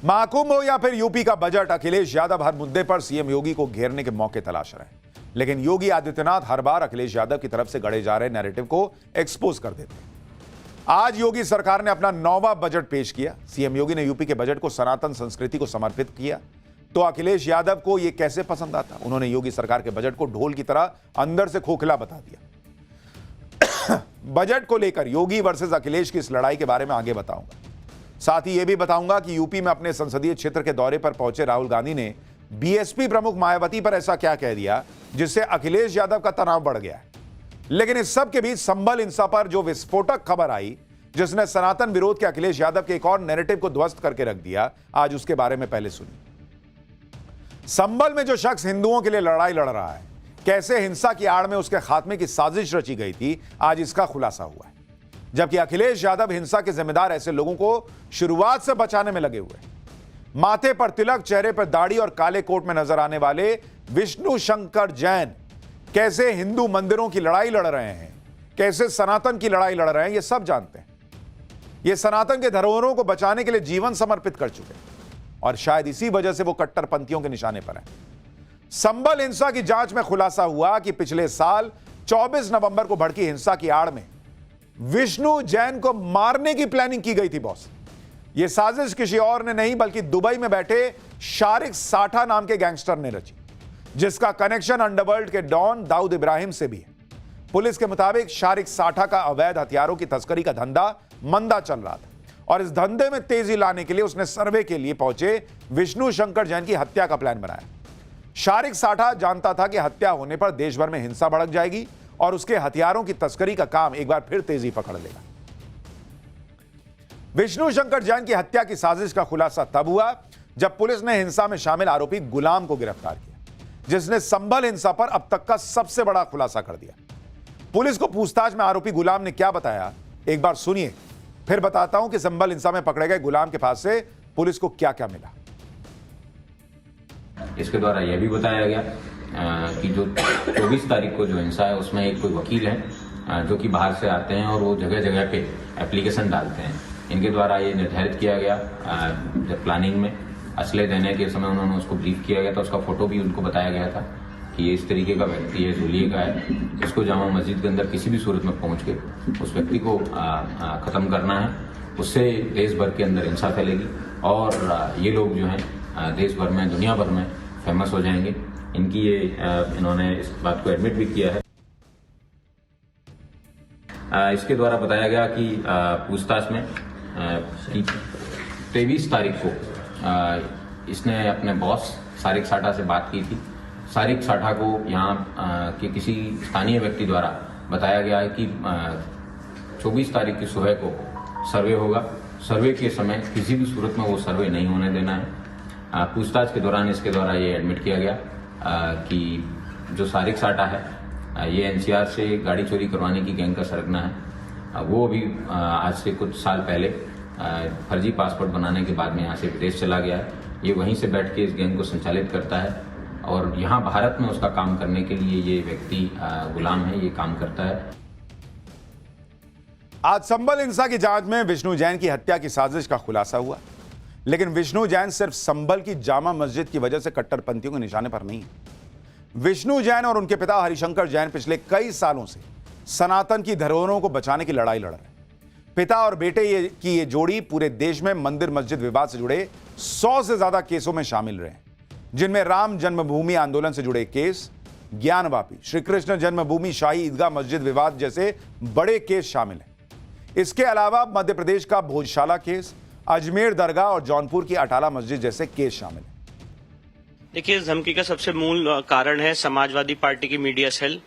महाकुंभ हो या फिर यूपी का बजट, अखिलेश यादव हर मुद्दे पर सीएम योगी को घेरने के मौके तलाश रहे हैं। लेकिन योगी आदित्यनाथ हर बार अखिलेश यादव की तरफ से गढ़े जा रहे नैरेटिव को एक्सपोज कर देते हैं। आज योगी सरकार ने अपना 9वां बजट पेश किया। सीएम योगी ने यूपी के बजट को सनातन संस्कृति को समर्पित किया। तो अखिलेश यादव को यह कैसे पसंद आता? उन्होंने योगी सरकार के बजट को ढोल की तरह अंदर से खोखला बता दिया। बजट को लेकर योगी वर्सेस अखिलेश की इस लड़ाई के बारे में आगे बताऊंगा। साथ ही यह भी बताऊंगा कि यूपी में अपने संसदीय क्षेत्र के दौरे पर पहुंचे राहुल गांधी ने बीएसपी प्रमुख मायावती पर ऐसा क्या कह दिया जिससे अखिलेश यादव का तनाव बढ़ गया है। लेकिन इस सब के बीच संभल हिंसा पर जो विस्फोटक खबर आई, जिसने सनातन विरोध के अखिलेश यादव के एक और नैरेटिव को ध्वस्त करके रख दिया, आज उसके बारे में पहले सुनिए। संभल में जो शख्स हिंदुओं के लिए लड़ाई लड़ रहा है, कैसे हिंसा की आड़ में उसके खात्मे की साजिश रची गई थी, आज इसका खुलासा हुआ है। जबकि अखिलेश यादव हिंसा के जिम्मेदार ऐसे लोगों को शुरुआत से बचाने में लगे हुए हैं। माथे पर तिलक, चेहरे पर दाढ़ी और काले कोट में नजर आने वाले विष्णु शंकर जैन कैसे हिंदू मंदिरों की लड़ाई लड़ रहे हैं, कैसे सनातन की लड़ाई लड़ रहे हैं, ये सब जानते हैं। ये सनातन के धरोहरों को बचाने के लिए जीवन समर्पित कर चुके हैं और शायद इसी वजह से वो कट्टरपंथियों के निशाने पर हैं। संभल हिंसा की जांच में खुलासा हुआ कि पिछले साल 24 नवंबर को भड़की हिंसा की आड़ में विष्णु जैन को मारने की प्लानिंग की गई थी बॉस। यह साजिश किसी और ने नहीं बल्कि दुबई में बैठे शारिक साठा नाम के गैंगस्टर ने रची, जिसका कनेक्शन अंडरवर्ल्ड के डॉन दाऊद इब्राहिम से भी है। पुलिस के मुताबिक शारिक साठा का अवैध हथियारों की तस्करी का धंधा मंदा चल रहा था और इस धंधे में तेजी लाने के लिए उसने सर्वे के लिए पहुंचे विष्णु शंकर जैन की हत्या का प्लान बनाया। शारिक साठा जानता था कि हत्या होने पर देश भर में हिंसा भड़क जाएगी और उसके हथियारों की तस्करी का काम एक बार फिर तेजी पकड़ लेगा। विष्णु शंकर जैन की हत्या की साजिश का खुलासा तब हुआ जब पुलिस ने हिंसा में शामिल आरोपी गुलाम को गिरफ्तार किया, जिसने संभल हिंसा पर अब तक का सबसे बड़ा खुलासा कर दिया। पुलिस को पूछताछ में आरोपी गुलाम ने क्या बताया, एक बार सुनिए, फिर बताता हूं कि संभल हिंसा में पकड़े गए गुलाम के पास से पुलिस को क्या क्या मिला। इसके द्वारा यह भी बताया गया कि जो 24 तारीख को जो हिंसा है उसमें एक कोई वकील है जो कि बाहर से आते हैं और वो जगह जगह पे एप्लीकेशन डालते हैं। इनके द्वारा ये निर्धारित किया गया, जब प्लानिंग में असले देने के समय उन्होंने उसको ब्रीफ किया गया था, उसका फोटो भी उनको बताया गया था कि ये इस तरीके का व्यक्ति है, जुलिए का है, इसको जामा मस्जिद के अंदर किसी भी सूरत में पहुंच के उस व्यक्ति को ख़त्म करना है। उससे देश भर के अंदर हिंसा फैलेगी और ये लोग जो हैं देश भर में, दुनिया भर में फेमस हो जाएंगे। इनकी ये इन्होंने इस बात को एडमिट भी किया है। इसके द्वारा बताया गया कि पूछताछ में 23 तारीख को इसने अपने बॉस शारिक साठा से बात की थी। शारिक साठा को यहाँ के किसी स्थानीय व्यक्ति द्वारा बताया गया है कि 24 तारीख की सुबह को सर्वे होगा। सर्वे के समय किसी भी सूरत में वो सर्वे नहीं होने देना है। पूछताछ के दौरान इसके द्वारा ये एडमिट किया गया कि जो शारिक साठा है ये एनसीआर से गाड़ी चोरी करवाने की गैंग का सरगना है। वो अभी आज से कुछ साल पहले फर्जी पासपोर्ट बनाने के बाद में यहाँ से विदेश चला गया है। ये वहीं से बैठ के इस गैंग को संचालित करता है और यहाँ भारत में उसका काम करने के लिए ये व्यक्ति गुलाम है, ये काम करता है। आज संभल हिंसा की जांच में विष्णु जैन की हत्या की साजिश का खुलासा हुआ। लेकिन विष्णु जैन सिर्फ संभल की जामा मस्जिद की वजह से कट्टरपंथियों के निशाने पर नहीं है। विष्णु जैन और उनके पिता हरिशंकर जैन पिछले कई सालों से सनातन की धरोहरों को बचाने की लड़ाई लड़ रहे हैं। पिता और बेटे की ये जोड़ी पूरे देश में मंदिर मस्जिद विवाद से जुड़े 100 से ज्यादा केसों में शामिल रहे हैं, जिनमें राम जन्मभूमि आंदोलन से जुड़े केस, ज्ञानवापी, श्री कृष्ण जन्मभूमि शाही ईदगाह मस्जिद विवाद जैसे बड़े केस शामिल हैं। इसके अलावा मध्य प्रदेश का भोजशाला केस, अजमेर दरगाह और जौनपुर की अटाला मस्जिद जैसे केस शामिल हैं। देखिए, इस धमकी का सबसे मूल कारण है समाजवादी पार्टी की मीडिया सेल,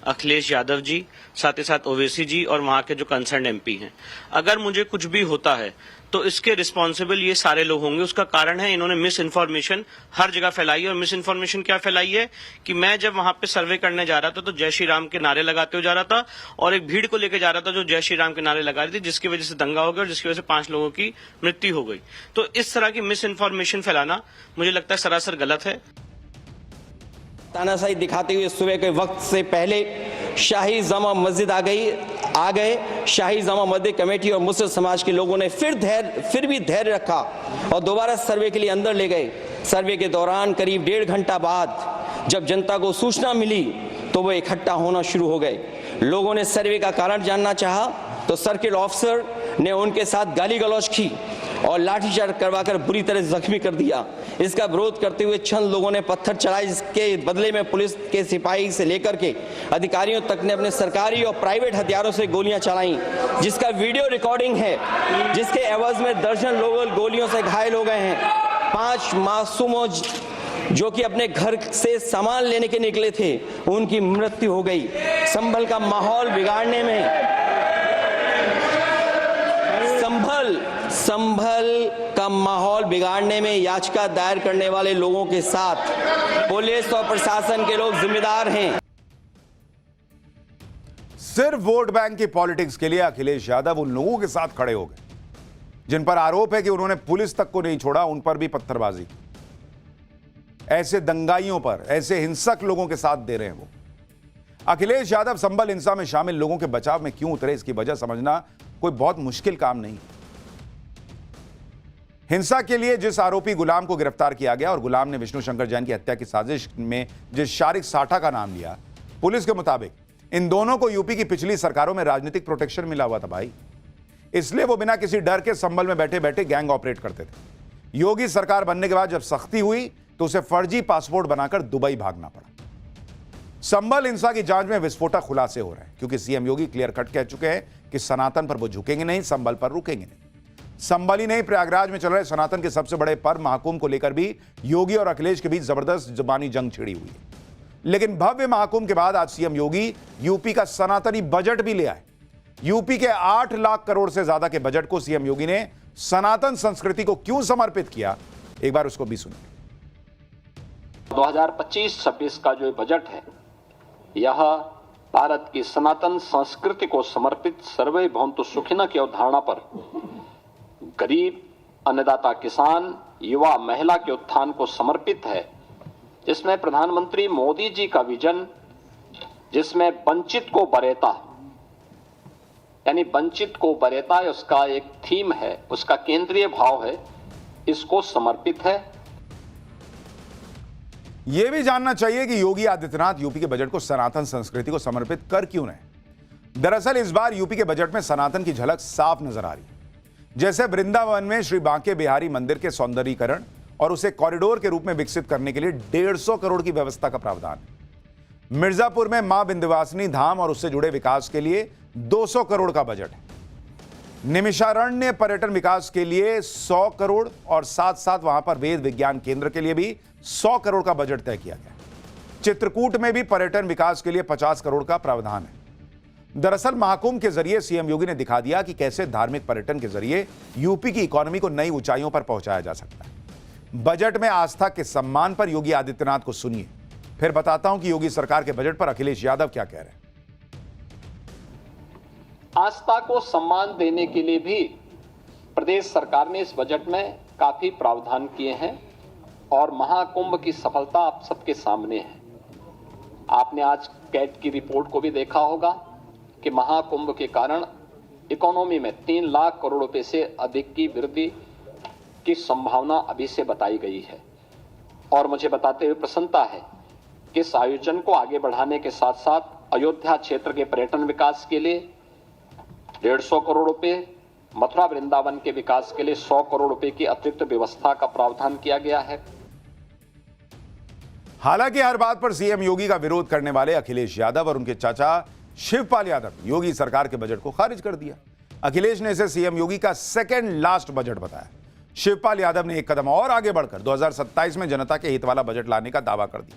अखिलेश यादव जी, साथ ही साथ ओवैसी जी और वहां के जो कंसर्न एमपी हैं। अगर मुझे कुछ भी होता है तो इसके रिस्पॉन्सिबल ये सारे लोग होंगे। उसका कारण है इन्होंने मिस इन्फॉर्मेशन हर जगह फैलाई है। और मिस इन्फॉर्मेशन क्या फैलाई है कि मैं जब वहां पे सर्वे करने जा रहा था तो जय श्री राम के नारे लगाते हुए जा रहा था और एक भीड़ को लेकर जा रहा था जो जय श्री राम के नारे लगा रही थी, जिसकी वजह से दंगा हो गया और जिसकी वजह से 5 लोगों की मृत्यु हो गई। तो इस तरह की मिस इन्फॉर्मेशन फैलाना मुझे लगता है सरासर गलत है। तानाशाही दिखाते हुए सुबह के वक्त से पहले शाही जामा मस्जिद आ गई। आ गए। शाही जामा मस्जिद कमेटी और मुस्लिम समाज के लोगों ने फिर भी धैर्य रखा और दोबारा सर्वे के लिए अंदर ले गए। सर्वे के दौरान करीब 1.5 घंटा बाद जब जनता को सूचना मिली तो वो इकट्ठा होना शुरू हो गए। लोगों ने सर्वे का कारण जानना चाहा तो सर्किल ऑफिसर ने उनके साथ गाली गलौज की और लाठीचार्ज करवाकर बुरी तरह जख्मी कर दिया। इसका विरोध करते हुए चंद लोगों ने पत्थर चलाए, जिसके बदले में पुलिस के सिपाही से लेकर के अधिकारियों तक ने अपने सरकारी और प्राइवेट हथियारों से गोलियां चलाई, जिसका वीडियो रिकॉर्डिंग है, जिसके एवज में दर्जन लोग गोलियों से घायल हो गए हैं। 5 मासूमों जो कि अपने घर से सामान लेने के निकले थे, उनकी मृत्यु हो गई। संभल का माहौल बिगाड़ने में संभल का माहौल बिगाड़ने में याचिका दायर करने वाले लोगों के साथ पुलिस और प्रशासन के लोग जिम्मेदार हैं। सिर्फ वोट बैंक की पॉलिटिक्स के लिए अखिलेश यादव उन लोगों के साथ खड़े हो गए जिन पर आरोप है कि उन्होंने पुलिस तक को नहीं छोड़ा, उन पर भी पत्थरबाजी की। ऐसे दंगाइयों पर, ऐसे हिंसक लोगों के साथ दे रहे हैं वो। अखिलेश यादव संभल हिंसा में शामिल लोगों के बचाव में क्यों उतरे, इसकी वजह समझना कोई बहुत मुश्किल काम नहीं। हिंसा के लिए जिस आरोपी गुलाम को गिरफ्तार किया गया और गुलाम ने विष्णु शंकर जैन की हत्या की साजिश में जिस शारिक साठा का नाम लिया, पुलिस के मुताबिक इन दोनों को यूपी की पिछली सरकारों में राजनीतिक प्रोटेक्शन मिला हुआ था भाई। इसलिए वो बिना किसी डर के संभल में बैठे बैठे गैंग ऑपरेट करते थे। योगी सरकार बनने के बाद जब सख्ती हुई तो उसे फर्जी पासपोर्ट बनाकर दुबई भागना पड़ा। संभल हिंसा की जांच में विस्फोटक खुलासे हो रहे हैं क्योंकि सीएम योगी क्लियर कट कह चुके हैं कि सनातन पर वो झुकेंगे नहीं, संभल पर रुकेंगे नहीं। संभल ही नहीं, प्रयागराज में चल रहे सनातन के सबसे बड़े पर्व महाकुंभ को लेकर भी योगी और अखिलेश के बीच जबरदस्त जुबानी जंग छिड़ी हुई है। लेकिन भव्य महाकुंभ के बाद आज सीएम योगी यूपी का सनातनी बजट भी ले आए। यूपी के 8 लाख करोड़ से ज्यादा के बजट को सीएम योगी ने सनातन संस्कृति को क्यों समर्पित किया, एक बार उसको भी सुनिए। 2025-26 का जो बजट है, यह भारत की सनातन संस्कृति को समर्पित सर्वे भवन्तु सुखिनः की अवधारणा पर गरीब, अन्नदाता किसान, युवा, महिला के उत्थान को समर्पित है, जिसमें प्रधानमंत्री मोदी जी का विजन, जिसमें वंचित को वरेता, यानी वंचित को वरेता उसका एक थीम है, उसका केंद्रीय भाव है, इसको समर्पित है। यह भी जानना चाहिए कि योगी आदित्यनाथ यूपी के बजट को सनातन संस्कृति को समर्पित कर क्यों रहे। दरअसल इस बार यूपी के बजट में सनातन की झलक साफ नजर आ रही है। जैसे वृंदावन में श्री बांके बिहारी मंदिर के सौंदर्यीकरण और उसे कॉरिडोर के रूप में विकसित करने के लिए 150 करोड़ की व्यवस्था का प्रावधान है। मिर्जापुर में मां विंध्यवासिनी धाम और उससे जुड़े विकास के लिए 200 करोड़ का बजट है। निमिषारण्य पर्यटन विकास के लिए 100 करोड़ और साथ साथ वहां पर वेद विज्ञान केंद्र के लिए भी 100 करोड़ का बजट तय किया गया। चित्रकूट में भी पर्यटन विकास के लिए 50 करोड़ का प्रावधान है। दरअसल महाकुंभ के जरिए सीएम योगी ने दिखा दिया कि कैसे धार्मिक पर्यटन के जरिए यूपी की इकोनॉमी को नई ऊंचाइयों पर पहुंचाया जा सकता है। बजट में आस्था के सम्मान पर योगी आदित्यनाथ को सुनिए, फिर बताता हूं कि योगी सरकार के बजट पर अखिलेश यादव क्या कह रहे हैं। आस्था को सम्मान देने के लिए भी प्रदेश सरकार ने इस बजट में काफी प्रावधान किए हैं और महाकुंभ की सफलता आप सबके सामने है। आपने आज कैट की रिपोर्ट को भी देखा होगा कि महाकुंभ के कारण इकोनॉमी में 3 लाख करोड़ रुपए से अधिक की वृद्धि की संभावना अभी से बताई गई है। और मुझे बताते हुए प्रसन्नता है कि इस आयोजन को आगे बढ़ाने के साथ साथ अयोध्या क्षेत्र के पर्यटन विकास के लिए 150 करोड़ रुपए, मथुरा वृंदावन के विकास के लिए 100 करोड़ रुपए की अतिरिक्त व्यवस्था का प्रावधान किया गया है। हालांकि हर बात पर सीएम योगी का विरोध करने वाले अखिलेश यादव और उनके चाचा शिवपाल यादव योगी सरकार के बजट को खारिज कर दिया। अखिलेश ने इसे सीएम योगी का सेकंड लास्ट बजट बताया। शिवपाल यादव ने एक कदम और आगे बढ़कर 2027 में जनता के हित वाला बजट लाने का दावा कर दिया।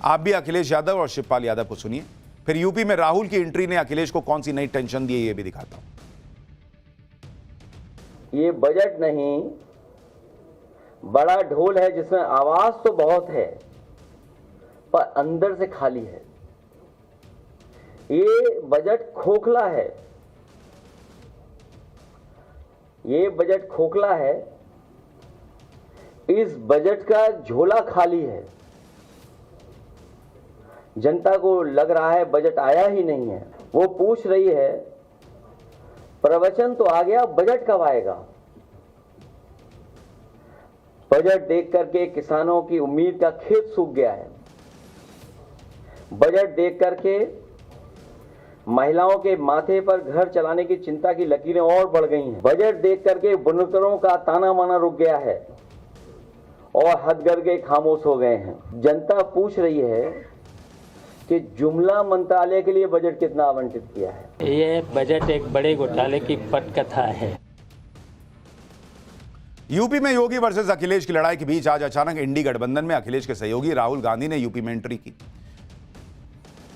आप भी अखिलेश यादव और शिवपाल यादव को सुनिए, फिर यूपी में राहुल की एंट्री ने अखिलेश को कौन सी नई टेंशन दी है ये भी दिखाता हूं। ये बजट नहीं, बड़ा ढोल है जिसमें आवाज तो बहुत है पर अंदर से खाली है। ये बजट खोखला है, ये बजट खोखला है। इस बजट का झोला खाली है। जनता को लग रहा है बजट आया ही नहीं है। वो पूछ रही है प्रवचन तो आ गया, बजट कब आएगा? बजट देख करके किसानों की उम्मीद का खेत सूख गया है। बजट देख करके महिलाओं के माथे पर घर चलाने की चिंता की लकीरें और बढ़ गई हैं। बजट देख करके बुनकरों का ताना माना रुक गया है और हथकरघे खामोश हो गए हैं। जनता पूछ रही है कि जुमला मंत्रालय के लिए बजट कितना आवंटित किया है। ये बजट एक बड़े घोटाले की पटकथा है। यूपी में योगी वर्सेस अखिलेश की लड़ाई के बीच आज अचानक इंडी गठबंधन में अखिलेश के सहयोगी राहुल गांधी ने यूपी में एंट्री की।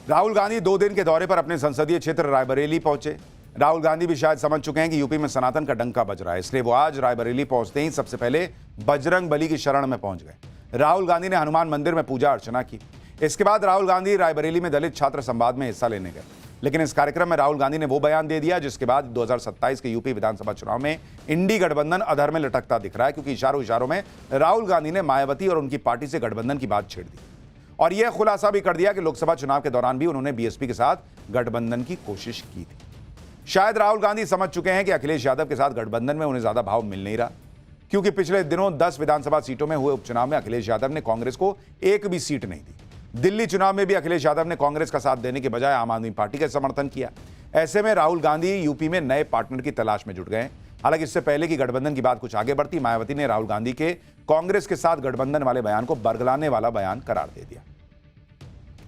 राहुल गांधी 2 दिन के दौरे पर अपने संसदीय क्षेत्र रायबरेली पहुंचे। राहुल गांधी भी शायद समझ चुके हैं कि यूपी में सनातन का डंका बज रहा है, इसलिए वो आज रायबरेली पहुंचते ही सबसे पहले बजरंग बली की शरण में पहुंच गए। राहुल गांधी ने हनुमान मंदिर में पूजा अर्चना की। इसके बाद राहुल गांधी रायबरेली में दलित छात्र संवाद में हिस्सा लेने गए, लेकिन इस कार्यक्रम में राहुल गांधी ने वो बयान दे दिया जिसके बाद 2027 के यूपी विधानसभा चुनाव में इंडी गठबंधन अधर में लटकता दिख रहा है, क्योंकि इशारों में राहुल गांधी ने मायावती और उनकी पार्टी से गठबंधन की बात छेड़ दी और यह खुलासा भी कर दिया कि लोकसभा चुनाव के दौरान भी उन्होंने बीएसपी के साथ गठबंधन की कोशिश की थी। शायद राहुल गांधी समझ चुके हैं कि अखिलेश यादव के साथ गठबंधन में उन्हें ज्यादा भाव मिल नहीं रहा, क्योंकि पिछले दिनों 10 विधानसभा सीटों में हुए उपचुनाव में अखिलेश यादव ने कांग्रेस को एक भी सीट नहीं दी। दिल्ली चुनाव में भी अखिलेश यादव ने कांग्रेस का साथ देने के बजाय आम आदमी पार्टी का समर्थन किया। ऐसे में राहुल गांधी यूपी में नए पार्टनर की तलाश में जुट गए। हालांकि इससे पहले कि गठबंधन की बात कुछ आगे बढ़ती, मायावती ने राहुल गांधी के कांग्रेस के साथ गठबंधन वाले बयान को बरगलाने वाला बयान करार दे दिया।